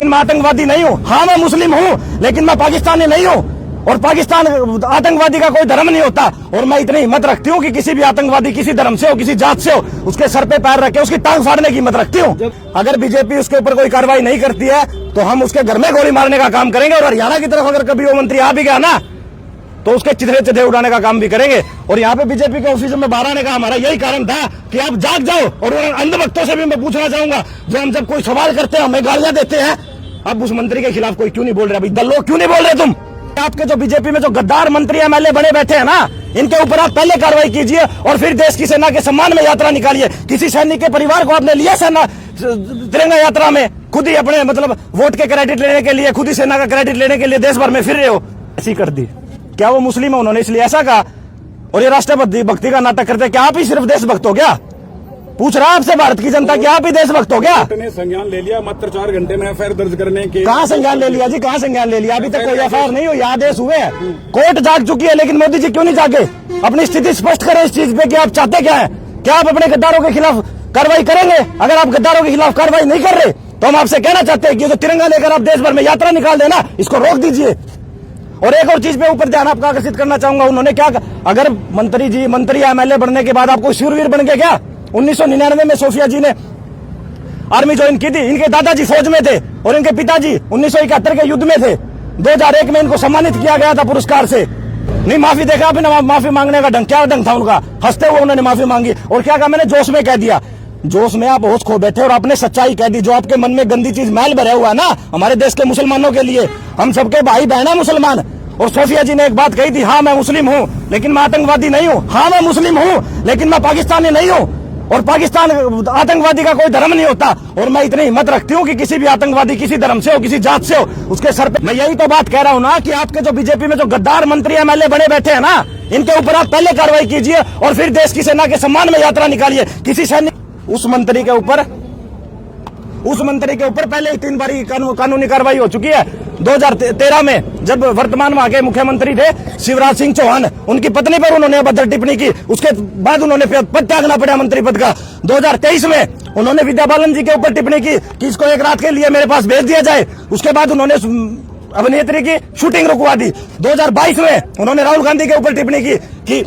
मैं आतंकवादी नहीं हूँ। हाँ मैं मुस्लिम हूँ लेकिन मैं पाकिस्तानी नहीं हूँ। और पाकिस्तान आतंकवादी का कोई धर्म नहीं होता। और मैं इतनी हिम्मत रखती हूँ कि किसी भी आतंकवादी किसी धर्म से हो किसी जात से हो उसके सर पे पैर रखे उसकी टांग फाड़ने की हिम्मत रखती हूँ। अगर बीजेपी उसके ऊपर कोई कार्रवाई नहीं करती है तो हम उसके घर में गोली मारने का काम करेंगे। और हरियाणा की तरफ अगर कभी वो मंत्री आ भी गया ना तो उसके चिथड़े चिथड़े उड़ाने का काम भी करेंगे। और यहाँ पे बीजेपी के ऑफिस में बाहर आने का हमारा यही कारण था कि आप जाग जाओ। और अंधभक्तों से भी मैं पूछना चाहूंगा जो हम जब कोई सवाल करते हैं हमें गालियां देते हैं, अब उस मंत्री के खिलाफ कोई क्यों नहीं बोल रहे? अभी दल लोग क्यों नहीं बोल रहे? तुम आपके जो बीजेपी में जो गद्दार मंत्री एमएलए बने बैठे हैं ना इनके ऊपर आप पहले कार्रवाई कीजिए और फिर देश की सेना के सम्मान में यात्रा निकालिए। किसी सैनिक के परिवार को आपने लिया सेना तिरंगा यात्रा में, खुद ही अपने मतलब वोट के क्रेडिट लेने के लिए, खुद ही सेना का क्रेडिट लेने के लिए देश भर में फिर रहे हो। ऐसी कर दी। क्या वो मुस्लिम है उन्होंने इसलिए ऐसा कहा? और ये राष्ट्रपति भक्ति का नाटक करते क्या आप ही सिर्फ देशभक्त हो क्या? पूछ रहा आपसे भारत की जनता क्या आप ही देशभक्त हो क्या? ने संज्ञान ले लिया मात्र 4 घंटे में एफआईआर दर्ज करने के। कहाँ संज्ञान ले लिया जी? कहाँ संज्ञान ले लिया? अभी तक कोई एफआईआर नहीं हुई, आदेश हुए हैं, कोर्ट जाग चुकी है। लेकिन मोदी जी क्यों नहीं जागे? अपनी स्थिति स्पष्ट करें इस चीज पे कि आप चाहते क्या है। क्या आप अपने गद्दारों के खिलाफ कार्रवाई करेंगे? अगर आप गद्दारों के खिलाफ कार्रवाई नहीं कर रहे तो हम आपसे कहना चाहते हैं कि जो तिरंगा लेकर आप देश भर में यात्रा निकाल देना इसको रोक दीजिए। और एक और चीज पे ऊपर ध्यान आपका आकर्षित करना चाहूंगा, उन्होंने क्या, अगर मंत्री एमएलए बनने के बाद आपको शूरवीर बन गए क्या? 1999 में सोफिया जी ने आर्मी ज्वाइन की थी, इनके दादाजी फौज में थे और इनके पिताजी 1971 के युद्ध में थे। 2001 में इनको सम्मानित किया गया था पुरस्कार से। नहीं माफी देखा आपने? माफी मांगने का ढंग क्या ढंग था उनका? हंसते हुए उन्होंने माफी मांगी और क्या कहा? मैंने जोश में कह दिया। जोश में आप होश खो बैठे और आपने सच्चाई कह दी। जो आपके मन में गंदी चीज मैल भरा हुआ ना हमारे देश के मुसलमानों के लिए, हम सबके भाई बहन है मुसलमान। और सोफिया जी ने एक बात कही थी, हाँ मैं मुस्लिम हूँ लेकिन मैं आतंकवादी नहीं हूँ। हाँ मैं मुस्लिम हूँ लेकिन मैं पाकिस्तानी नहीं हूँ। और पाकिस्तान आतंकवादी का कोई धर्म नहीं होता। और मैं इतनी हिम्मत रखती हूँ कि किसी भी आतंकवादी किसी धर्म से हो किसी जात से हो उसके सर पे। मैं यही तो बात कह रहा हूँ ना कि आपके जो बीजेपी में जो गद्दार मंत्री एमएलए बने बैठे हैं ना इनके ऊपर आप पहले कार्रवाई कीजिए और फिर देश की सेना के सम्मान में यात्रा निकालिए। किसी सैनिक उस मंत्री के ऊपर पहले ही 3 बार कानूनी कार्रवाई हो चुकी है। 2013 में जब वर्तमान वहां के मुख्यमंत्री थे शिवराज सिंह चौहान, उनकी पत्नी पर उन्होंने अभद्र टिप्पणी की, उसके बाद उन्होंने पद त्यागना पड़ा मंत्री पद का। 2023 में उन्होंने विद्या बालन जी के ऊपर टिप्पणी की कि इसको एक रात के लिए मेरे पास भेज दिया जाए। उसके बाद उन्होंने अभिनेत्री की शूटिंग रुकवा दी। 2022 में उन्होंने राहुल गांधी के ऊपर टिप्पणी की कि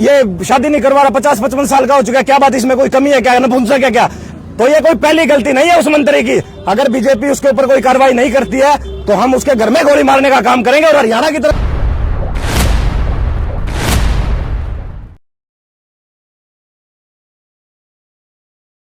ये शादी नहीं करवा रहा, 50-55 साल का हो चुका है, क्या बात इसमें कोई कमी है क्या, नपुंसक है क्या? तो ये कोई पहली गलती नहीं है उस मंत्री की। अगर बीजेपी उसके ऊपर कोई कार्रवाई नहीं करती है तो हम उसके घर में गोली मारने का काम करेंगे। और हरियाणा की तरफ